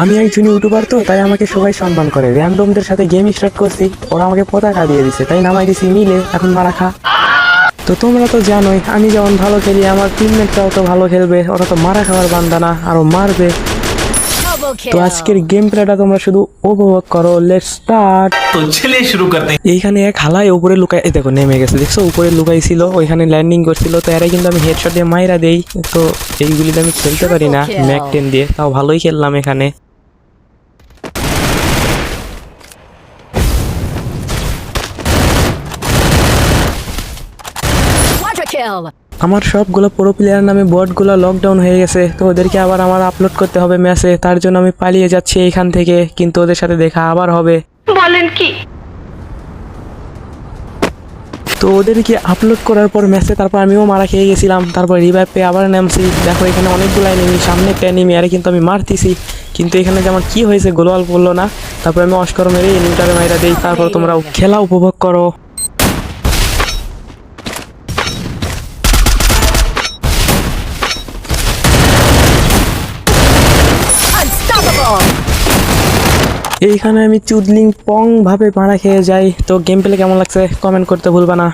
আমি একজন ইউটিউবার, তো তাই আমাকে সবাই সম্মান করে। র্যান্ডমদের সাথে গেম স্টার্ট করছি, ওরা আমাকে পতাকা দিয়ে দিছে, তাই নামাই দিছি মিলে। এখন মারা খা। তো তোমরা তো জানোই আমি যেমন ভালো খেলি, আমার টিমমেটরাও তো ভালো খেলবে। ওরা তো মারা খাওয়ার বান্দা না, আরো মারবে। তো আজকের গেম প্লেটা তোমরা শুধু উপভোগ করো। Let's start. तो चलिए शुरू करते हैं। এইখানে এক হালায় উপরে লুকাই, এই দেখো নেমে গেছে, দেখছো উপরে লুকাইছিল, ওইখানে ল্যান্ডিং করছিল। তো এরাই কিন্তু আমি হেডশট দিয়ে মাইরা দেই। তো এইগুলিতে আমি খেলতে পারি না ম্যাক 10 দিয়ে, তাও ভালোই খেললাম এখানে। আমার সবগুলো প্রো প্লেয়ার নামে বটগুলো লকডাউন হয়ে গেছে। তো ওদেরকে আবার আমার আপলোড করতে হবে ম্যাচে, তার জন্য আমি পালিয়ে যাচ্ছি এইখান থেকে। কিন্তু ওদের সাথে দেখা আবার হবে। বলেন কি? তো ওদেরকে আপলোড করার পর ম্যাচে তারপর আমিও মারা খেয়ে গেছিলাম। তারপর রিভাইভ পেয়ে আবার নামছি। দেখো এখানে অনেকগুলো এনিমি, সামনে একটা এনিমি, আরে কিন্তু আমি মারতেছি। কিন্তু এখানে যে আমার কি হয়েছে গোলওয়াল পড়লো না। তারপর আমি অস্কর মেরে এনিমিটারে মাইরা দিই। তারপর তোমরা খেলা উপভোগ করো। এইখানে আমি চুদলিং পং ভাবে মারা খেয়ে যাই। তো গেম প্লে কেমন লাগছে কমেন্ট করতে ভুলবা না।